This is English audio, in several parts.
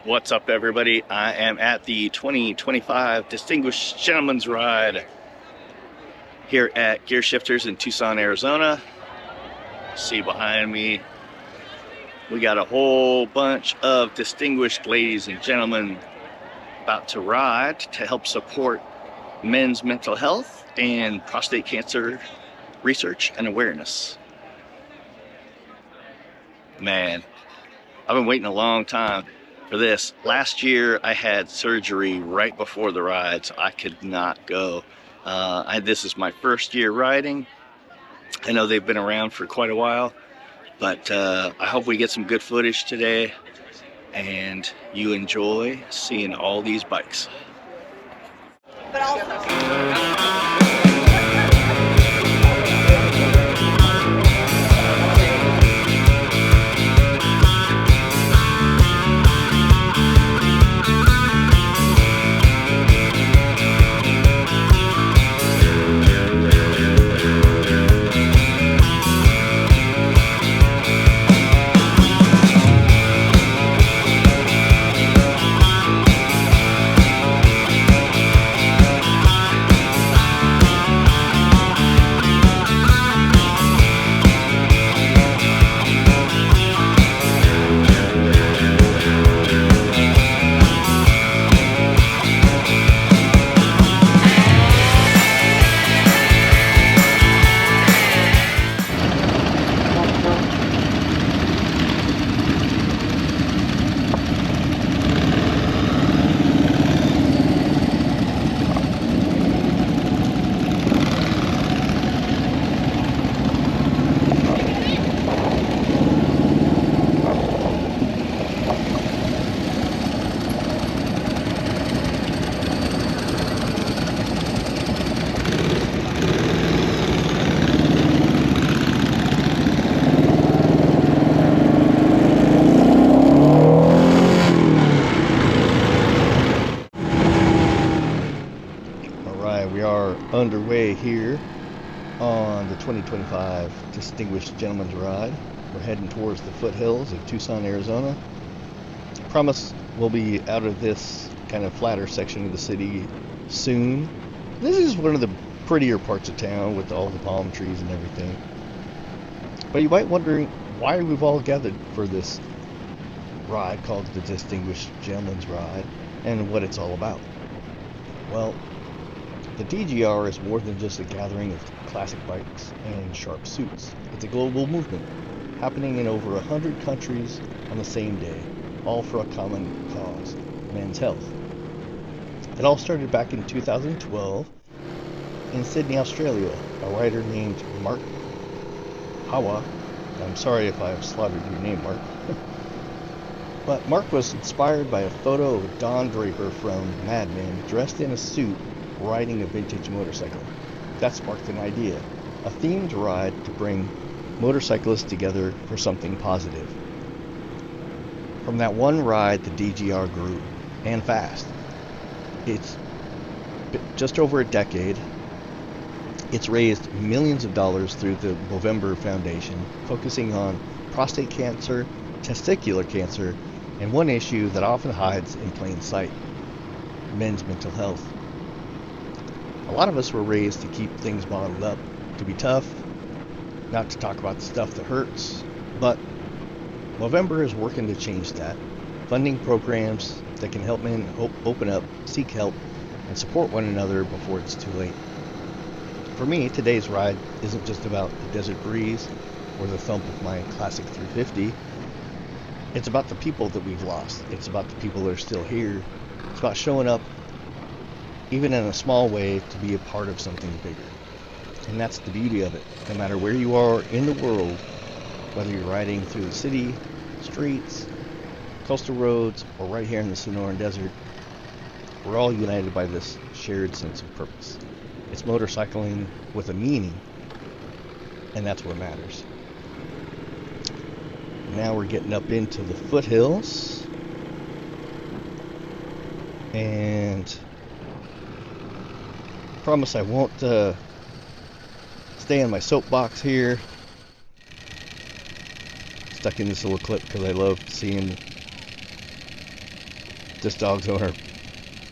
What's up, everybody? I am at the 2025 Distinguished Gentleman's Ride here at Gear Shifters in Tucson, Arizona. See behind me, we got a whole bunch of distinguished ladies and gentlemen about to ride to help support men's mental health and prostate cancer research and awareness. Man, I've been waiting a long time for this. Last year I had surgery right before the ride, so I could not go. This is my first year riding. I know they've been around for quite a while, but I hope we get some good footage today and you enjoy seeing all these bikes. But also we are underway here on the 2025 Distinguished Gentleman's Ride. We're heading towards the foothills of Tucson, Arizona. I promise we'll be out of this kind of flatter section of the city soon. This is one of the prettier parts of town with all the palm trees and everything. But you might wondering why we've all gathered for this ride called the Distinguished Gentleman's Ride and what it's all about. Well, the DGR is more than just a gathering of classic bikes and sharp suits. It's a global movement happening in over 100 countries on the same day, all for a common cause, men's health. It all started back in 2012 in Sydney, Australia. A rider named Mark Hawa, I'm sorry if I've slaughtered your name, Mark, but Mark was inspired by a photo of Don Draper from Mad Men dressed in a suit riding a vintage motorcycle. That sparked an idea, a themed ride to bring motorcyclists together for something positive. From that one ride, the DGR grew, and fast. It's just over a decade. It's raised millions of dollars through the Movember Foundation, focusing on prostate cancer, testicular cancer, and one issue that often hides in plain sight, men's mental health. A lot of us were raised to keep things bottled up, to be tough, not to talk about the stuff that hurts, but Movember is working to change that, funding programs that can help men open up, seek help, and support one another before it's too late. For me, today's ride isn't just about the desert breeze or the thump of my classic 350. It's about the people that we've lost. It's about the people that are still here. It's about showing up, even in a small way, to be a part of something bigger. And that's the beauty of it. No matter where you are in the world, whether you're riding through the city, streets, coastal roads, or right here in the Sonoran Desert, we're all united by this shared sense of purpose. It's motorcycling with a meaning, and that's what matters. Now we're getting up into the foothills, and I promise I won't stay on my soapbox here. Stuck in this little clip because I love seeing this dog's owner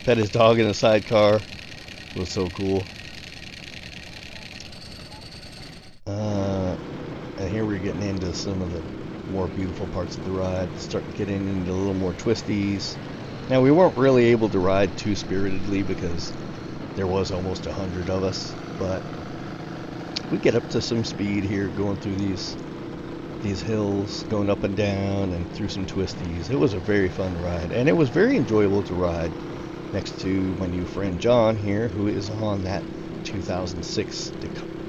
pet his dog in a sidecar. It was so cool. And here we're getting into some of the more beautiful parts of the ride. Starting getting into a little more twisties. Now, we weren't really able to ride too spiritedly because there was almost 100 of us, but we get up to some speed here going through these hills, going up and down and through some twisties. It was a very fun ride, and it was very enjoyable to ride next to my new friend John here, who is on that 2006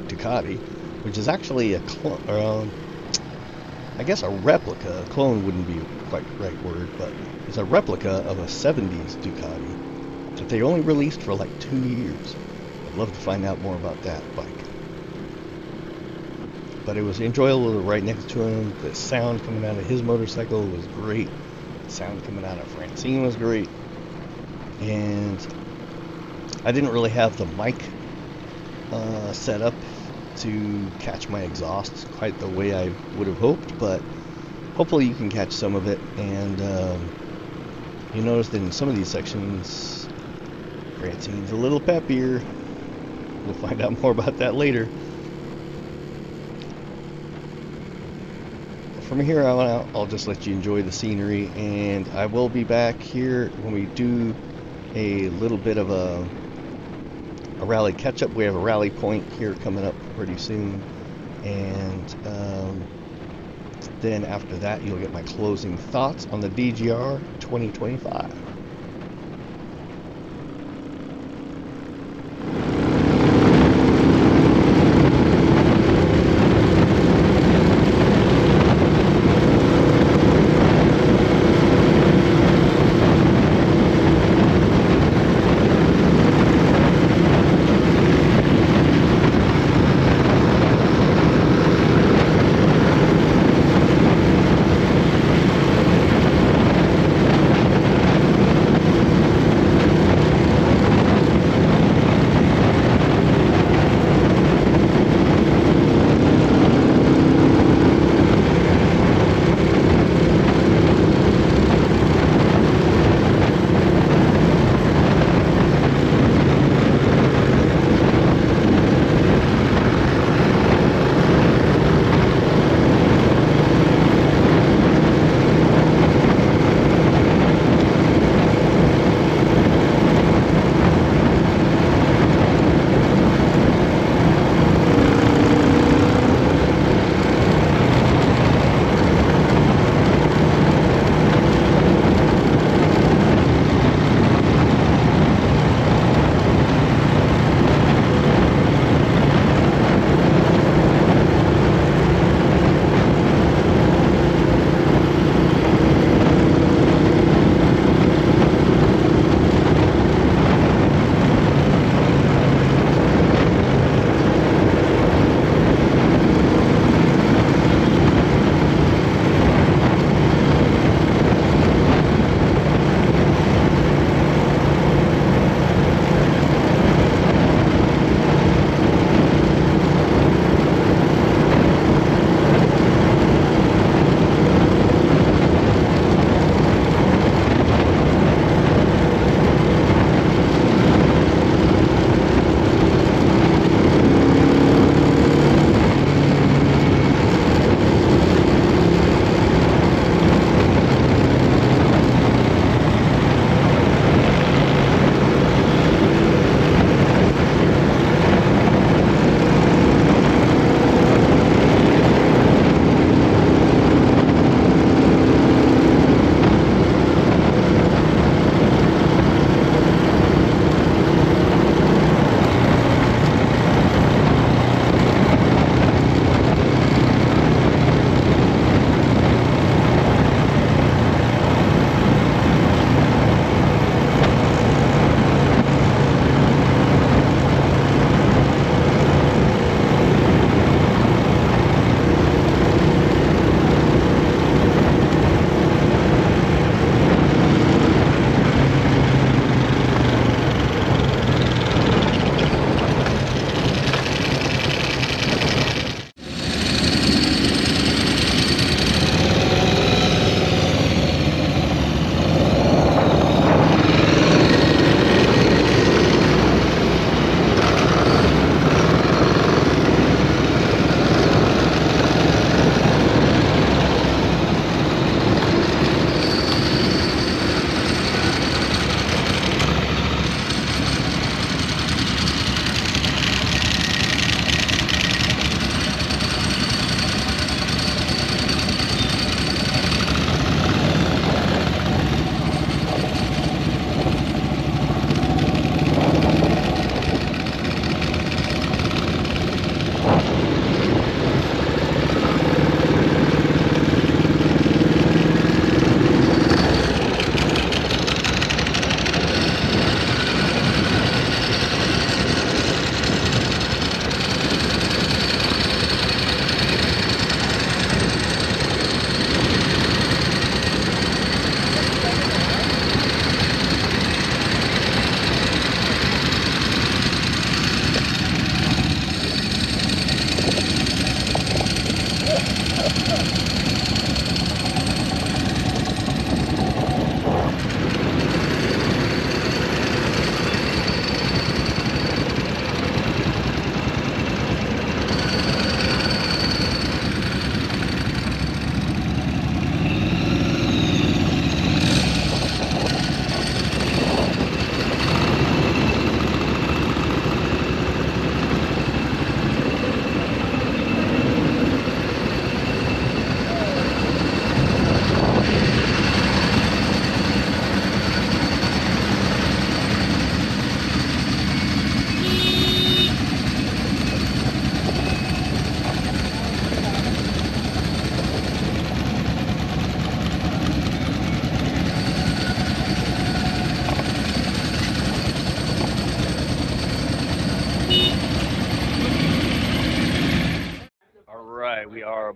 Ducati, which is actually a clone, I guess a replica. A clone wouldn't be quite the right word, but it's a replica of a 70s Ducati that they only released for like 2 years. I'd love to find out more about that bike. But it was enjoyable to ride next to him. The sound coming out of his motorcycle was great. The sound coming out of Francine was great. And I didn't really have the mic set up to catch my exhaust quite the way I would have hoped, but hopefully you can catch some of it. And you notice that in some of these sections, Francine's a little peppier. We'll find out more about that later. From here on out, I'll just let you enjoy the scenery, and I will be back here when we do a little bit of a rally catch-up. We have a rally point here coming up pretty soon, and then after that you'll get my closing thoughts on the DGR 2025.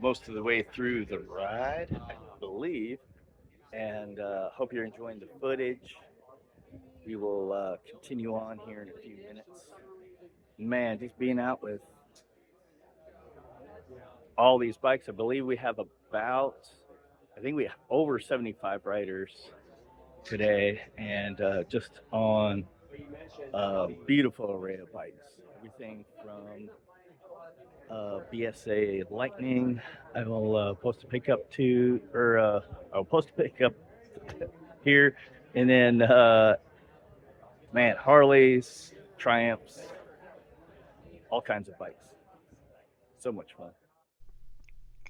most of the way through the ride, I believe, and hope you're enjoying the footage. We will continue on here in a few minutes. Man, just being out with all these bikes, I believe we have I think we have over 75 riders today, and just on a beautiful array of bikes. Everything from BSA Lightning. I will post a pickup I'll post a pickup here, and then man, Harleys, Triumphs, all kinds of bikes. So much fun.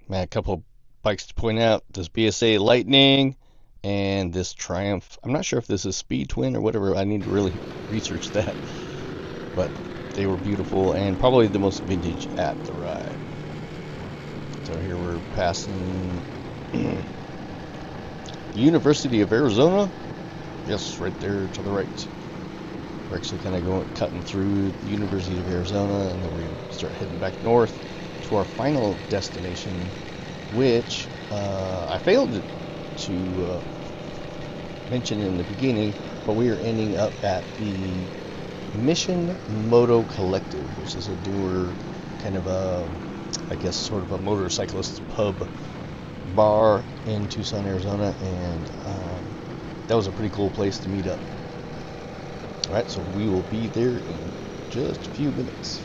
Man, a couple of bikes to point out. This BSA Lightning and this Triumph. I'm not sure if this is Speed Twin or whatever. I need to really research that. But they were beautiful and probably the most vintage at the ride. So here we're passing the University of Arizona. Yes, right there to the right. We're actually kind of cutting through the University of Arizona, and then we start heading back north to our final destination, which I failed to mention in the beginning, but we are ending up at the Mission Moto Collective, which is a newer kind of I guess sort of a motorcyclist pub bar in Tucson, Arizona, and that was a pretty cool place to meet up. Alright, so we will be there in just a few minutes.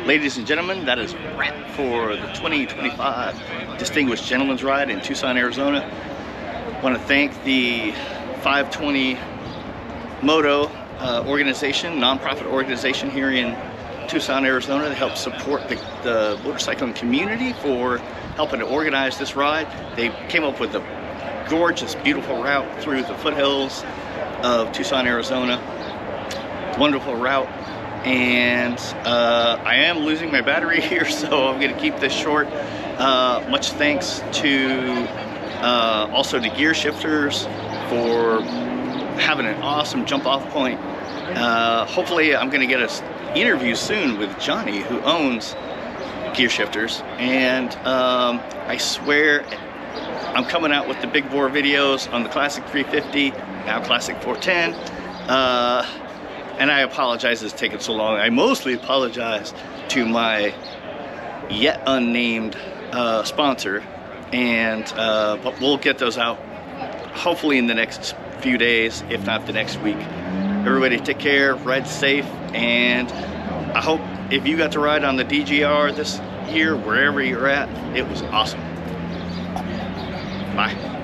Ladies and gentlemen, that is a wrap for the 2025 Distinguished Gentleman's Ride in Tucson, Arizona. I want to thank the 520 Moto organization, nonprofit organization here in Tucson, Arizona, to help support the motorcycling community for helping to organize this ride. They came up with a gorgeous, beautiful route through the foothills of Tucson, Arizona. Wonderful route. And I am losing my battery here, so I'm going to keep this short. Much thanks to also to Gear Shifters for having an awesome jump off point. Hopefully I'm going to get an interview soon with Johnny, who owns Gear Shifters, and I swear I'm coming out with the big bore videos on the Classic 350, now Classic 410. And I apologize it's taken so long. I mostly apologize to my yet unnamed sponsor, and but we'll get those out hopefully in the next few days, if not the next week. Everybody take care, ride safe, and I hope if you got to ride on the DGR this year, wherever you're at, it was awesome. Bye.